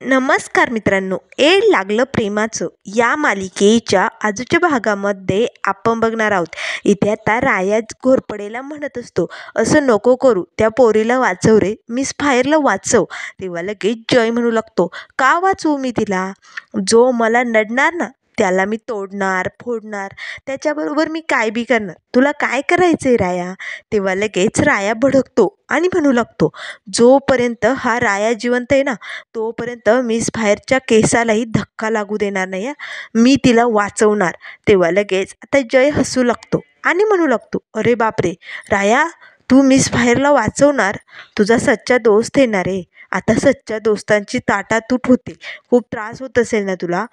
नमस्कार मित्रांनो, एड लागलं प्रेमाचं या मालिकेच्या आजच्या भागामध्ये आपण बघणार आहोत. इथे आता राया घोरपडेला म्हणत असतो, असं नको करू, त्या पोरीला वाचव रे, मिस फायरला वाचव. तेव्हा लगेच जय म्हणू लागतो, का वाचवू मी तिला? जो मला नडणार ना त्याला मी तोडणार फोडणार, त्याच्याबरोबर मी काय बी करणार. तुला काय करायचंय राया? तेव्हा लगेच राया भडकतो आणि म्हणू लागतो, जोपर्यंत हा राया जिवंत आहे ना तोपर्यंत मिस फायरच्या केसालाही धक्का लागू देणार नाही हं. मी तिला वाचवणार. तेव्हा लगेच आता जय हसू लागतो आणि म्हणू लागतो, अरे बापरे राया, तू मिस फायरला वाचवणार? तुझा सच्चा दोस्त येणार आहे. आता सच्च्या दोस्तांची ताटातूट होते. खूप त्रास होत असेल ना तुला.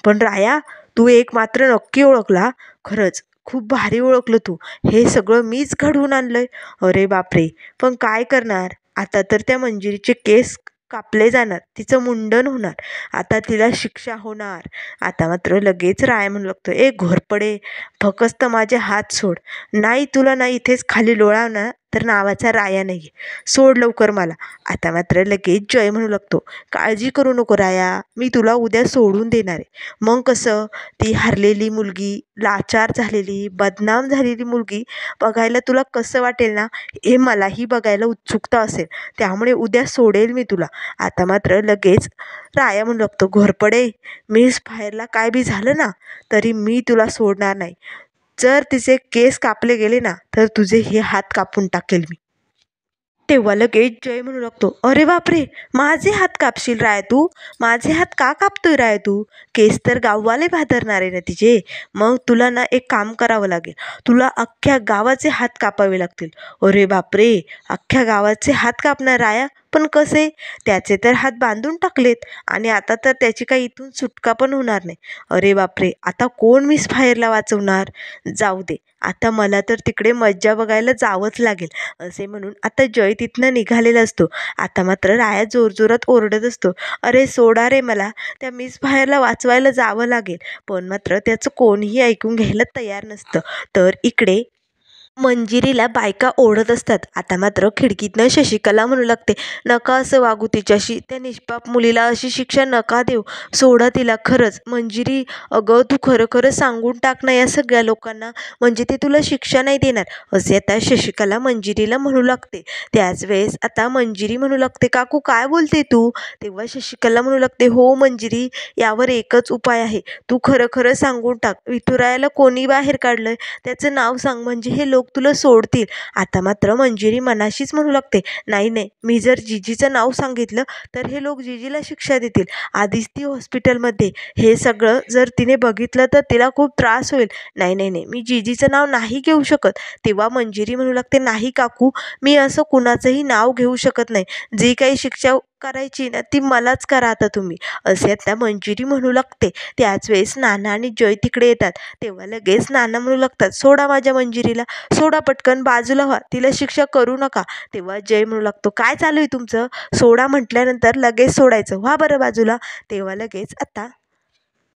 पण राया, तू एक मात्र नक्की ओळखला. खरंच खूप भारी ओळखलं तू. हे सगळं मीच घडवून आणलंय. अरे बापरे, पण काय करणार? आता तर त्या मंजिरीचे केस कापले जाणार, तिचं मुंडन होणार, आता तिला शिक्षा होणार. आता मात्र लगेच राय म्हणू लागतो, ए घोरपडे, फकस्त माझे हात सोड. नाही तुला नाही इथेच खाली लोळावणार तर नावाचा राया नाही. सोड लवकर मला. आता मात्र लगेच जय म्हणू लागतो, काळजी करू नको राया, मी तुला उद्या सोडून देणार आहे. मग कसं? ती हरलेली मुलगी, लाचार झालेली, बदनाम झालेली मुलगी बघायला तुला कसं वाटेल ना, हे मलाही बघायला उत्सुकता असेल. त्यामुळे उद्या सोडेल मी तुला. आता मात्र लगेच राया म्हणू लागतो, घोरपडे, मिस फायरला काय बी झालं ना तरी मी तुला सोडणार नाही. जर तिचे केस कापले गेले ना तर तुझे हे हात कापून टाकेल मी. तेव्हा लगेच जय म्हणू लागतो, अरे बापरे, माझे हात कापशील राय तू? माझे हात का कापतोय राय तू? केस तर गाववाले भादरणार आहे ना तिचे. मग तुला ना एक काम करावं लागेल, तुला अख्ख्या गावाचे हात कापावे लागतील. अरे बापरे, अख्ख्या गावाचे हात कापणार राया? पण कसे? त्याचे तर हात बांधून टाकलेत आणि आता तर त्याची काही इथून सुटका पण होणार नाही. अरे बापरे, आता कोण मिस फायरला वाचवणार? जाऊ दे, आता मला तर तिकडे मज्जा बघायला जावंच लागेल. असे म्हणून आता जय तिथनं निघालेला असतो. आता मात्र राया जोरजोरात ओरडत असतो, अरे सोडा रे मला, त्या मिस फायरला वाचवायला जावं लागेल. पण मात्र त्याचं कोणीही ऐकून घ्यायला तयार नसतं. तर इकडे मंजिरीला बायका ओढत असतात. आता मात्र खिडकीतनं शशिकला म्हणू लागते, नका असं वागू तिच्याशी, त्या निष्पाप मुलीला अशी शिक्षा नका देऊ, सोडा तिला. खरंच मंजिरी, अगं तू खरं खरं सांगून टाक ना या सगळ्या लोकांना, म्हणजे ते तुला शिक्षा नाही देणार. असे आता शशिकला मंजिरीला म्हणू लागते. त्याच वेळेस आता मंजिरी म्हणू लागते, काकू काय बोलते तू? तेव्हा शशिकला म्हणू लागते, हो मंजिरी, यावर एकच उपाय आहे. तू खरं खरं सांगून टाक, विठुरायाला कोणी बाहेर काढलंय त्याचं नाव सांग, म्हणजे हे लोक तुला सोडतील. आता मात्र मंजिरी मनाशीच म्हणू लागते, नाही नाही, मी जर जिजीचं नाव सांगितलं तर हे लोक जिजीला शिक्षा देतील. आधीच ती हॉस्पिटलमध्ये, हे सगळं जर तिने बघितलं तर तिला खूप त्रास होईल. नाही नाही नाही, मी जिजीचं नाव नाही घेऊ शकत. तेव्हा मंजिरी म्हणू लागते, नाही काकू, मी असं कुणाचंही नाव घेऊ शकत नाही. जी काही शिक्षा करायची ना ती मलाच करा आता तुम्ही. असे आता मंजिरी म्हणू लागते. त्याच वेळेस नाना आणि जय तिकडे येतात. तेव्हा लगेच नाना म्हणू लागतात, सोडा माझ्या मंजिरीला, सोडा पटकन, बाजूला व्हा, तिला शिक्षा करू नका. तेव्हा जय म्हणू लागतो, काय चालू आहे तुमचं? सोडा म्हटल्यानंतर लगेच सोडायचं, व्हा बरं बाजूला. तेव्हा लगेच आता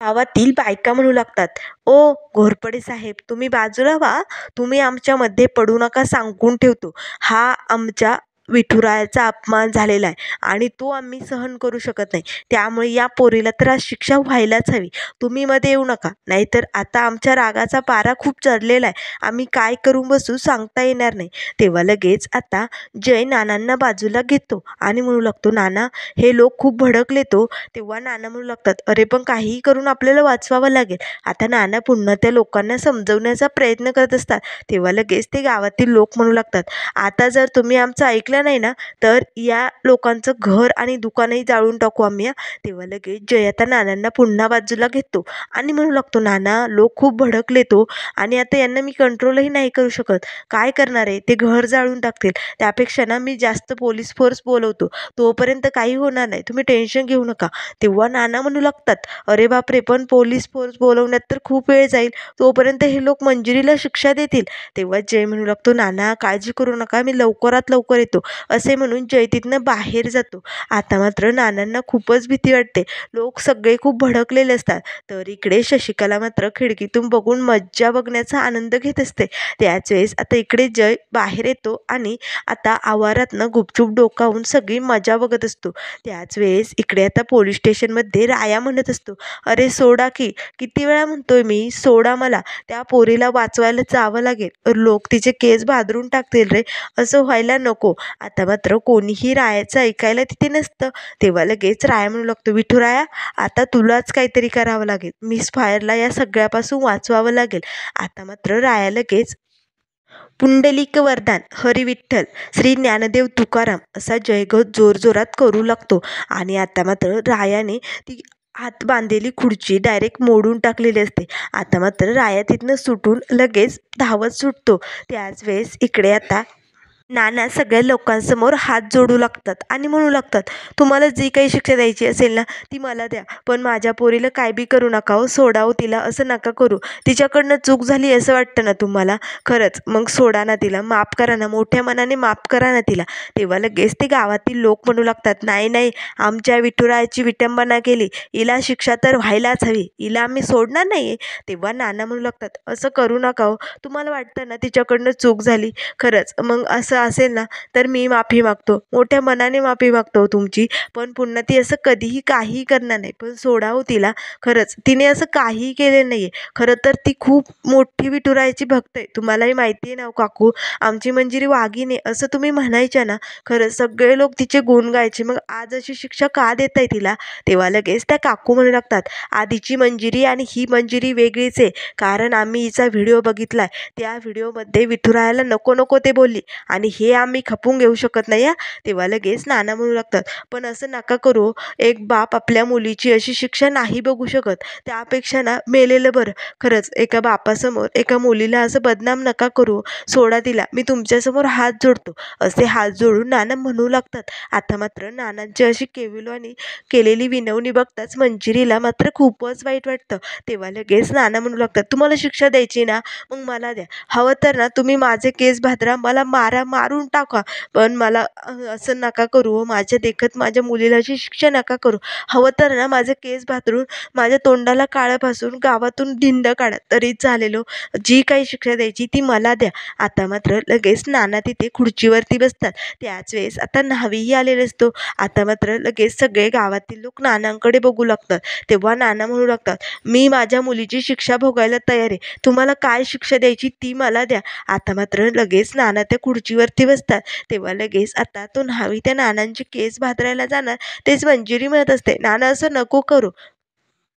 गावातील बायका म्हणू लागतात, ओ घोरपडे साहेब, तुम्ही बाजूला व्हा, तुम्ही आमच्यामध्ये पडू नका, सांगून ठेवतो. हा आमच्या विठुरायाचा अपमान झालेला आहे आणि तो आम्ही सहन करू शकत नाही. त्यामुळे या पोरीला तर आज शिक्षा व्हायलाच हवी. तुम्ही मध्ये येऊ नका, नाहीतर आता आमच्या रागाचा पारा खूप चढलेला आहे. आम्ही काय करून बसू सांगता येणार नाही. तेव्हा लगेच आता जय नानांना बाजूला घेतो आणि म्हणू लागतो, नाना, हे लोक खूप भडकले तो. तेव्हा नाना म्हणू लागतात, अरे पण काहीही करून आपल्याला वाचवावं लागेल. आता नाना पुन्हा त्या लोकांना समजवण्याचा प्रयत्न करत असतात. तेव्हा लगेच ते गावातील लोक म्हणू लागतात, आता जर तुम्ही आमचं ऐकलं नाही ना तर या लोकांचं घर आणि दुकानही जाळून टाकू आम्ही. तेव्हा लगेच जय आता नानांना पुन्हा बाजूला घेतो आणि म्हणू लागतो, नाना, लोक खूप भडकले तो आणि आता यांना मी कंट्रोलही नाही करू शकत. काय करणार आहे, ते घर जाळून टाकतील. त्यापेक्षा ना मी जास्त पोलीस फोर्स बोलवतो, तोपर्यंत काही होणार नाही, तुम्ही टेन्शन घेऊ नका. तेव्हा नाना म्हणू लागतात, अरे बापरे, पण पोलीस फोर्स बोलवण्यात तर खूप वेळ जाईल, तोपर्यंत हे लोक मंजिरीला शिक्षा देतील. तेव्हा जय म्हणू लागतो, नाना काळजी करू नका, मी लवकरात लवकर येतो. असे म्हणून जय तिथनं बाहेर जातो. आता मात्र नानांना खूपच भीती वाटते. लोक सगळे खूप भडकलेले असतात. तर इकडे शशिकला मात्र खिडकीतून बघून मज्जा बघण्याचा आनंद घेत असते. त्याच वेळेस आता इकडे जय बाहेर येतो आणि आता आवारातनं गुपचूप डोकावून सगळी मजा बघत असतो. त्याच वेळेस इकडे आता पोलीस स्टेशनमध्ये राया म्हणत असतो, अरे सोडा की, किती वेळा म्हणतोय मी, सोडा मला, त्या पोरीला वाचवायला जावं लागेल, लोक तिचे केस भादरून टाकतील रे, असं व्हायला नको. आता मात्र कोणीही रायाचं ऐकायला तिथे नसतं. तेव्हा लगेच राया म्हणू लागतो, विठुराया आता तुलाच काहीतरी करावं लागेल, मिस फायरला या सगळ्यापासून वाचवावं लागेल. आता मात्र राया लगेच पुंडलिक वरदान हरी विठ्ठल श्री ज्ञानदेव तुकाराम असा जयघोष जोरजोरात करू लागतो. आणि आता मात्र रायाने ती हात बांधलेली खुर्ची डायरेक्ट मोडून टाकलेली असते. आता मात्र राया तिथनं सुटून लगेच धावत सुटतो. त्याच वेळेस इकडे आता नाना सगळ्या लोकांसमोर हात जोडू लागतात आणि म्हणू लागतात, तुम्हाला जी काही शिक्षा द्यायची असेल ना ती मला द्या, पण माझ्या पोरीला काय बी करू नका हो, सोडा हो तिला, असं नका करू, तिच्याकडनं चूक झाली असं वाटतं ना तुम्हाला, खरंच मग सोडा ना तिला, माफ करा ना, मोठ्या मनाने माफ करा ना तिला. तेव्हा लगेच ते गावातील लोक म्हणू लागतात, नाही नाही, आमच्या विठुरायाची विटंबना केली, हिला शिक्षा तर व्हायलाच हवी, हिला आम्ही सोडणार नाही. तेव्हा नाना म्हणू लागतात, असं करू नका हो, तुम्हाला वाटतं ना तिच्याकडनं चूक झाली, खरंच मग असं असेल ना तर मी माफी मागतो, मोठ्या मनाने माफी मागतो तुमची, पण पुन्हा ती असं कधीही काहीही करणार नाही, पण सोडावं तिला, खरंच तिने असं काहीही केलेलं नाही आहे, खरं तर ती खूप मोठी विठुरायाची भक्त आहे, तुम्हालाही माहिती आहे ना काकू, आमची मंजिरी वाघीण आहे असं तुम्ही म्हणायच्या ना, खरंच सगळे लोक तिचे गुण गायचे, मग आज अशी शिक्षा का देताय तिला. तेव्हा लगेच त्या काकू म्हणू लागतात, आधीची मंजिरी आणि ही मंजिरी वेगळीच आहे, कारण आम्ही हिचा व्हिडिओ बघितलाय, त्या व्हिडिओमध्ये विठुरायाला नको नको ते बोलली आणि हे आम्ही खपून घेऊ शकत नाही या. तेव्हा लगेच नाना म्हणू लागतात, पण असं नका करू, एक बाप आपल्या मुलीची अशी शिक्षा नाही बघू शकत, त्यापेक्षा ना मेलेलं बरं, खरंच एका बापासमोर एका मुलीला असं बदनाम नका करू, सोडा तिला, मी तुमच्यासमोर हात जोडतो, असे हात जोडून नाना म्हणू लागतात. आता मात्र नानांची अशी केविलवाणी केलेली विनवणी बघताच मंजिरीला मात्र खूपच वाईट वाटतं. तेव्हा लगेच नाना म्हणू लागतात, तुम्हाला शिक्षा द्यायची ना मग मला द्या, हवं तर ना तुम्ही माझे केस भादरा, मला मारा, मारून टाका, पण मला असं नका करू हो, माझ्या देखत माझ्या मुलीला अशी शिक्षा नका करू, हवं तर ना माझे केस भादरून माझ्या तोंडाला काळं फासून गावातून धिंड काढा तरी चालेल, जी काही शिक्षा द्यायची ती मला द्या. आता मात्र लगेच नाना तिथे खुर्चीवरती बसतात. त्याच वेळेस आता न्हावीही आलेला असतो. आता मात्र लगेच सगळे गावातील लोक नानांकडे बघू लागतात. तेव्हा नाना म्हणू लागतात, मी माझ्या मुलीची शिक्षा भोगायला तयार आहे, तुम्हाला काय शिक्षा द्यायची ती मला द्या. आता मात्र लगेच नाना त्या खुर्चीवरती बसतात. तेव्हा लगेच आता तो न्हावी त्या नानांचे केस भादरायला जाणार, तेच मंजिरी म्हणत असते, नाना असं नको करू,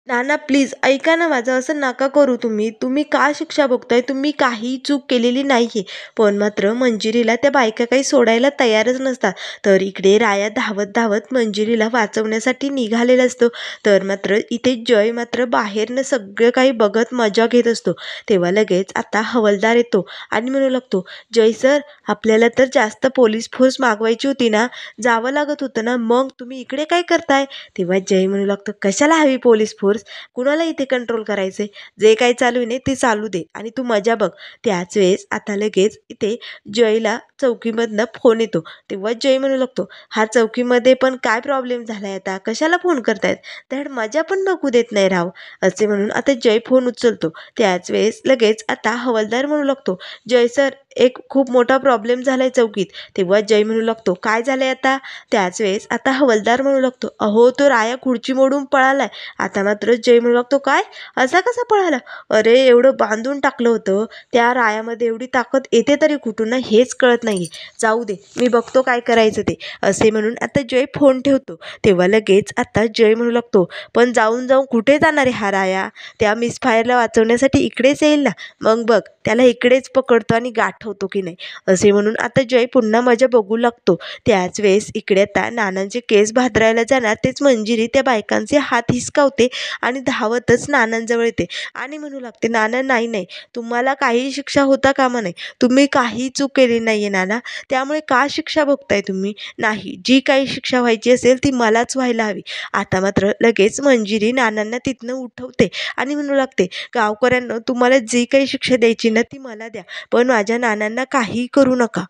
नाना प्लीज ऐका ना माझं, असं नका करू, तुम्ही तुम्ही का शिक्षा भोगताय, तुम्ही काही चूक केलेली नाही आहे. पण मात्र मंजिरीला त्या बायका काही सोडायला तयारच नसतात. तर इकडे राया धावत धावत मंजिरीला वाचवण्यासाठी निघालेला असतो. तर मात्र इथे जय मात्र बाहेरनं सगळं काही बघत मजा घेत असतो. तेव्हा लगेच आता हवालदार येतो आणि म्हणू लागतो, जय सर आपल्याला तर जास्त पोलीस फोर्स मागवायची होती ना, जावं लागत होतं ना, मग तुम्ही इकडे काय करताय. तेव्हा जय म्हणू लागतो, कशाला हवी पोलीस फोर्स, कुणाला इथे कंट्रोल करायचे, जे काही चालू आहे ना ते चालू दे आणि तू मजा बघ. त्याच वेळेस आता लगेच इथे जयला चौकीमधनं फोन येतो. तेव्हा जय म्हणू लागतो, हा चौकीमध्ये पण काय प्रॉब्लेम झालाय, आता कशाला फोन करतायत, धड मजा पण बघू देत नाही राव, असे म्हणून आता जय फोन उचलतो. त्याच वेळेस लगेच आता हवालदार म्हणू लागतो, जय सर एक खूप मोठा प्रॉब्लेम झालाय चौकीत. तेव्हा जय म्हणू लागतो, काय झालंय आता. त्याच वेळेस आता हवालदार म्हणू लागतो, अहो तो राया खुर्ची मोडून पळालाय. आता मात्र जय म्हणू लागतो, काय, असा कसा पळाला, अरे एवढं बांधून टाकलं होतं, त्या रायामध्ये एवढी ताकद येते तरी कुठून ना हेच कळत नाही, जाऊ दे मी बघतो काय करायचं ते, असे म्हणून आता जय फोन ठेवतो. तेव्हा लगेच आता जय म्हणू लागतो, पण जाऊन जाऊन कुठे जाणार आहे हा राया, त्या मिसफायरला वाचवण्यासाठी इकडेच येईल ना, मग बघ त्याला इकडेच पकडतो आणि गाठवतो की नाही, असे म्हणून आता जय पुन्हा मजा बघू लागतो. त्याच वेळेस इकडे आता नानांचे केस भादरायला जाणार तेच मंजिरी त्या बायकांचे हात हिसकावते आणि धावतच नानांजवळ येते आणि म्हणू लागते, नाना नाही नाही, तुम्हाला काही शिक्षा होता कामा नाही, तुम्ही काही चूक केली नाही आहे नाना, त्यामुळे का शिक्षा भोगताय तुम्ही, नाही जी काही शिक्षा व्हायची असेल ती मलाच व्हायला हवी. आता मात्र लगेच मंजिरी नानांना तिथनं उठवते आणि म्हणू लागते, गावकऱ्यांना तुम्हाला जी काही शिक्षा द्यायची ना ती मला द्या, पण माझ्या नानांना काही करू नका.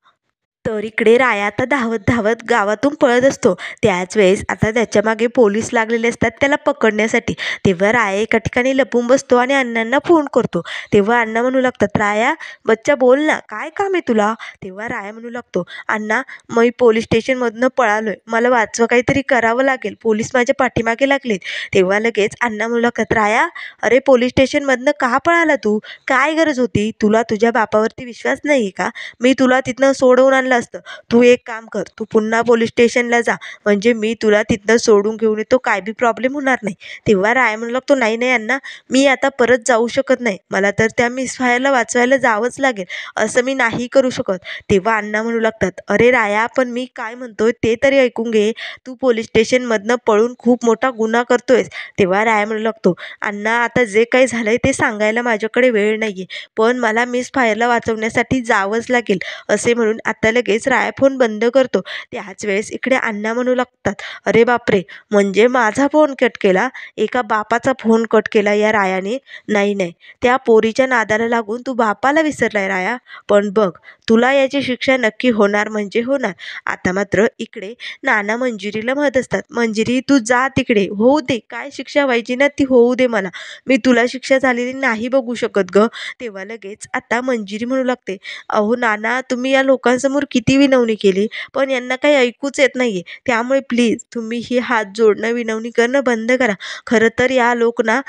तर इकडे राया आता धावत धावत गावातून पळत असतो. त्याच वेळेस आता त्याच्या मागे पोलीस लागलेले असतात त्याला पकडण्यासाठी. तेव्हा राया एका ठिकाणी लपून बसतो आणि अण्णांना फोन करतो. तेव्हा अण्णा म्हणू लागतात, "राया, बच्चा बोल ना, काय काम आहे तुला?" तेव्हा राया म्हणू लागतो, "अण्णा, मी पोलीस स्टेशनमधनं पळालोय. मला वाचवा, काहीतरी करावं लागेल. पोलीस माझ्या पाठीमागे लागलेत." तेव्हा लगेच अण्णा म्हणू लागतात, "राया, अरे पोलीस स्टेशनमधनं का पळाला तू? काय गरज होती? तुला तुझ्या बापावरती विश्वास नाही का? मी तुला तिथनं सोडवून आणलं असतं. तू एक काम कर, तू पुन्हा पोलीस स्टेशनला जा, म्हणजे मी तुला तिथनं सोडून घेऊन येतो, काय बी प्रॉब्लेम होणार नाही." तेव्हा राया म्हणू लागतो, "नाही नाही अण्णा, मी आता परत जाऊ शकत नाही. मला तर त्या मिसफायरला वाचवायला जावंच लागेल. असं मी नाही करू शकत." तेव्हा अण्णा म्हणू लागतात, "अरे राया, पण मी काय म्हणतोय ते तरी ऐकून घे. तू पोलीस स्टेशनमधनं पळून खूप मोठा गुन्हा करतोयस." तेव्हा राया म्हणू लागतो, "अण्णा, आता जे काही झालंय ते सांगायला माझ्याकडे वेळ नाहीये, पण मला मिसफायरला वाचवण्यासाठी जावंच लागेल." असे म्हणून आता लगेच राया फोन बंद करतो. त्याच वेळेस इकडे अण्णा म्हणू लागतात, "अरे बापरे, म्हणजे माझा फोन कट केला? एका बापाचा फोन कट केला या रायाने? नाही नाही, त्या पोरीच्या नादाला लागून तू बापाला विसरलाय राया. पण बघ, तुला याची शिक्षा नक्की होणार म्हणजे होणार." आता मात्र इकडे नाना मंजिरीला म्हणत असतात, "मंजिरी, तू जा तिकडे, होऊ दे, काय शिक्षा व्हायची ना ती होऊ दे मला. मी तुला शिक्षा झालेली नाही बघू शकत गं." तेव्हा लगेच आता मंजिरी म्हणू लागते, "अहो नाना, तुम्ही या लोकांसमोर किती विनवणी केली, पण यांना काही ऐकूच येत नाहीये. त्यामुळे प्लीज तुम्ही ही हात जोडणं, विनवणी करणं बंद करा. खरं तर या लोक ना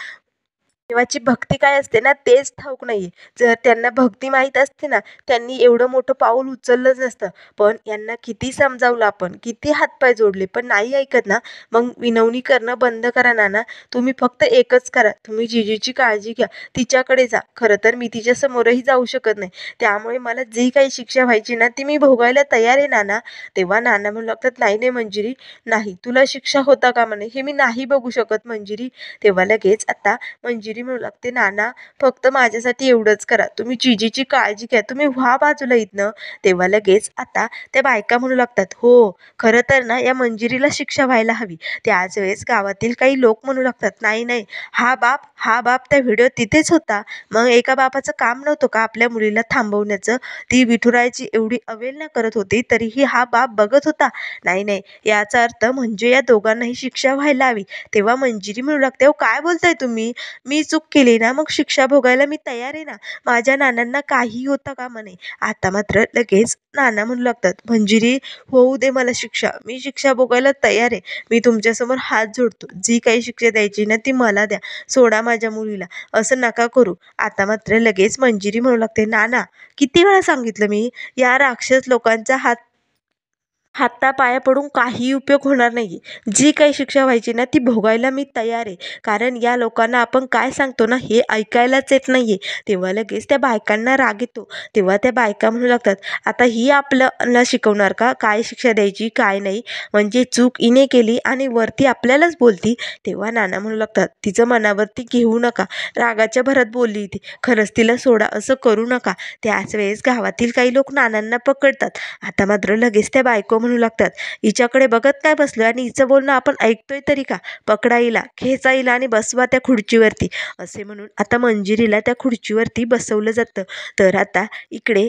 देवाची भक्ती काय असते ना तेच ठाऊक नाहीये. जर त्यांना भक्ती माहीत असते ना, त्यांनी एवढं मोठं पाऊल उचललंच नसतं. पण यांना किती समजावलं आपण, किती हातपाय जोडले, पण नाही ऐकत ना. मग विनवणी करणं बंद करा नाना. तुम्ही फक्त एकच करा, तुम्ही जिजीची काळजी घ्या, तिच्याकडे जा. खरं तर मी तिच्यासमोरही जाऊ शकत नाही. त्यामुळे मला जी काही शिक्षा व्हायची ना ती मी भोगायला तयार आहे नाना." तेव्हा नाना म्हणू लागतात, "नाही नाही मंजिरी, नाही, तुला शिक्षा होता कामा नये. हे मी नाही बघू शकत मंजिरी." तेव्हा लगेच आता मंजिरी म्हणू लागते, "नाना, फक्त माझ्यासाठी एवढंच करा. तुम्ही जिजीची काळजी घ्या. तुम्ही व्हा बाजूला इथनं." तेव्हा लगेच आता त्या बायका म्हणू लागतात, "हो, खरं तर ना या मंजिरीला शिक्षा व्हायला हवी." त्याच वेळेस गावातील काही लोक म्हणू लागतात, "नाही नाही, हा बाप त्या व्हिडिओ तिथेच होता. मग एका बापाचं काम नव्हतं का आपल्या मुलीला थांबवण्याचं? ती विठुरायाची एवढी अवहेलना करत होती, तरीही हा बाप बघत होता. नाही नाही, याचा अर्थ म्हणजे या दोघांनाही शिक्षा व्हायला हवी." तेव्हा मंजिरी म्हणू लागते, "हो काय बोलताय तुम्ही? मी चूक केली ना, मग शिक्षा भोगायला मी तयार आहे ना. माझ्या नानांना काही होता कामा नये." आता मात्र लगेच नाना म्हणू लागतात, "मंजिरी, होऊ दे मला शिक्षा. मी शिक्षा भोगायला तयार आहे. मी तुमच्यासमोर हात जोडतो. जी काही शिक्षा द्यायची ना ती मला द्या. सोडा माझ्या मुलीला. असं नका करू." आता मात्र लगेच मंजिरी म्हणू लागते, "नाना, किती वेळा सांगितलं मी, या राक्षस लोकांचा हातापाया पडून काही उपयोग होणार नाही. जी काही शिक्षा व्हायची ना ती भोगायला मी तयार आहे. कारण या लोकांना आपण काय सांगतो ना हे ऐकायलाच येत नाहीये." तेव्हा लगेच त्या बायकांना राग येतो. तेव्हा त्या बायका म्हणू लागतात, "आता ही आपल्याला शिकवणार का काय शिक्षा द्यायची काय नाही? म्हणजे चूक हिने केली आणि वरती आपल्यालाच बोलती." तेव्हा नाना म्हणू लागतात, "तिचं मनावरती घेऊ नका. रागाच्या भरात बोलली ती. खरंच तिला सोडा, असं करू नका." त्याच वेळेस गावातील काही लोक नानांना पकडतात. आता मात्र लगेच त्या बायको म्हणू लागतात, "हिच्याकडे बघत काय बसलोय आणि हिचं बोलणं आपण ऐकतोय तरी का? पकडा हिला, खेचा हिला आणि बसवा त्या खुर्चीवरती." असे म्हणून आता मंजिरीला त्या खुर्चीवरती बसवलं जातं. तर आता इकडे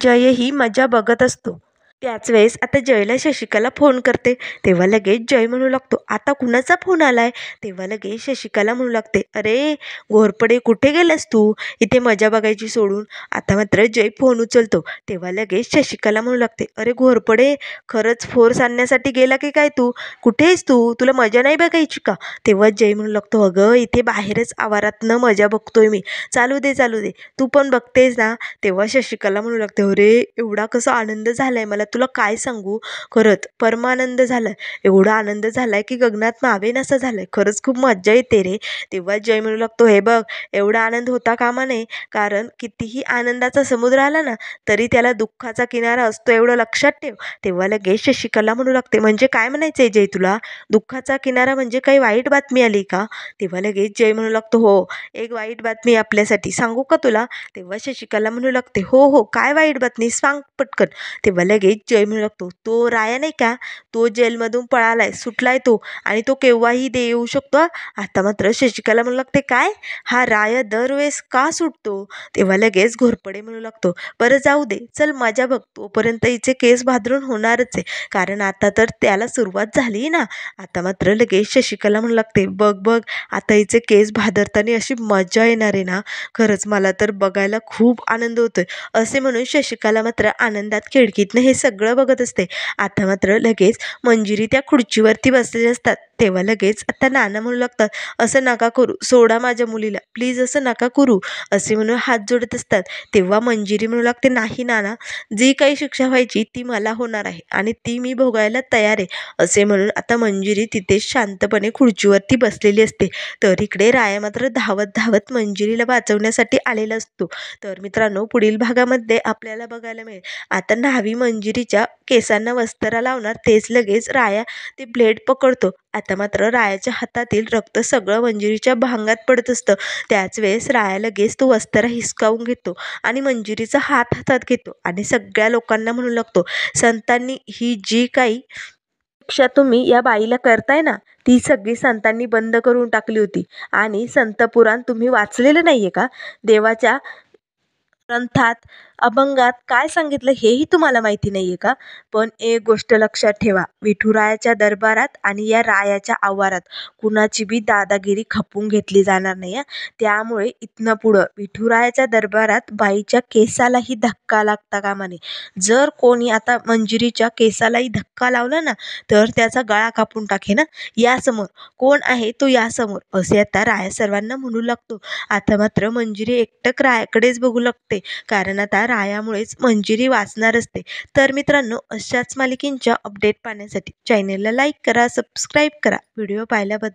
जय ही मजा बघत असतो. त्याच वेळेस आता जयला शशिकला फोन करते. तेव्हा लगेच जय म्हणू लागतो, "आता कुणाचा फोन आलाय?" तेव्हा लगेच शशिकला म्हणू लागते, "अरे घोरपडे, कुठे गेलास तू इथे मजा बघायची सोडून?" आता मात्र जय फोन उचलतो. तेव्हा लगेच शशिकला म्हणू लागते, "अरे घोरपडे, खरंच फोर्स आणण्यासाठी गेला की काय तू? कुठे आहेस तू? तुला मजा नाही बघायची का?" तेव्हा जय म्हणू लागतो, "अगं इथे बाहेरच आवारातनं मजा बघतोय मी. चालू दे चालू दे, तू पण बघतेस ना." तेव्हा शशिकला म्हणू लागते, "अरे एवढा कसा आनंद झालाय मला, तुला काय सांगू, खरंच परमानंद झालाय. एवढा आनंद झालाय की गगनात मावेन असं झालंय. खरंच खूप मज्जा येते रे." तेव्हा जय म्हणू लागतो, "हे बघ, एवढा आनंद होता कामा नये, कारण कितीही आनंदाचा समुद्र आला ना तरी त्याला दुःखाचा किनारा असतो, एवढं लक्षात ठेव." तेव्हा लगेच शशिकला म्हणू लागते, "म्हणजे काय म्हणायचंय जय तुला? दुःखाचा किनारा म्हणजे काही वाईट बातमी आली का?" तेव्हा लगेच जय म्हणू लागतो, "हो, एक वाईट बातमी आपल्यासाठी, सांगू का तुला?" तेव्हा शशिकला म्हणू लागते, "हो हो, काय वाईट बातमी, सांग पटकन." तेव्हा लगेच जय म्हणू लागतो. तो राया नाही का, तो जेलमधून पळालाय, सुटलाय तो, आणि तो केव्हाही येऊ शकतो. आता मात्र शशिकला म्हणू लागते, काय हा राया दरवेळेस का सुटतो? तेव्हा लगेच घोरपडे म्हणू लागतो, बरं जाऊ दे, चल मजा बघ, तोपर्यंत हिचे केस भादरून होणारच आहे, कारण आता तर त्याला सुरुवात झाली ना. आता मात्र लगेच शशिकला म्हणू लागते, बघ बघ, आता हिचे केस भादरताना अशी मजा येणार आहे ना, खरंच मला तर बघायला खूप आनंद होतोय. असे म्हणून शशिकला मात्र आनंदात खिडकीतनं हे सगळं बघत असते. आता मात्र लगेच मंजिरी त्या खुर्चीवरती बसलेले असतात. तेव्हा लगेच आता नाना म्हणू लागतात, असं नका करू, सोडा माझ्या मुलीला, प्लीज असं नका करू, असे म्हणून हात जोडत असतात. तेव्हा मंजिरी म्हणू लागते, नाही नाना, जी काही शिक्षा व्हायची ती मला होणार आहे आणि ती मी भोगायला तयार आहे, असे म्हणून आता मंजिरी तिथे शांतपणे खुर्चीवरती बसलेली असते. तर इकडे राया मात्र धावत धावत मंजिरीला वाचवण्यासाठी आलेला असतो. तर मित्रांनो, पुढील भागामध्ये आपल्याला बघायला मिळेल, आता न्हावी मंजिरीच्या केसांना वस्त्रा लावणार, तेच लगेच राया ते ब्लेड पकडतो. आता मात्र रायाच्या हातातील रक्त सगळं मंजिरीच्या भांगात पडत असतं. त्याच वेळेस राया लगेच तो वस्त्रा हिसकावून घेतो आणि मंजिरीचा हात हातात घेतो आणि सगळ्या लोकांना म्हणू लागतो, संतांनी ही जी काही शिक्षा तुम्ही या बाईला करताय ना, ती सगळी संतांनी बंद करून टाकली होती. आणि संत पुराण तुम्ही वाचलेलं नाहीये का? देवाच्या ग्रंथात अभंगात काय सांगितलं हेही तुम्हाला माहिती नाहीये का? पण एक गोष्ट लक्षात ठेवा, विठुरायाच्या दरबारात आणि या रायाच्या आवारात कुणाची बी दादागिरी खपवून घेतली जाणार नाही हं. त्यामुळे इथनं पुढं विठुरायाच्या दरबारात बाईच्या केसालाही धक्का लागता कामा नये. जर कोणी आता मंजिरीच्या केसालाही धक्का लावला ना, तर त्याचा गळा कापून टाके ना. यासमोर कोण आहे तो, यासमोर, असे आता राया सर्वांना म्हणू लागतो. आता मात्र मंजिरी एकटक रायाकडेच बघू लागते, कारण आता रायामुळेच मंजिरी वाचणार असते. तर मित्रांनो, अशाच मालिकेंच्या अपडेट पाहण्यासाठी चॅनेलला लाईक करा, सबस्क्राईब करा. व्हिडिओ पाहिल्याबद्दल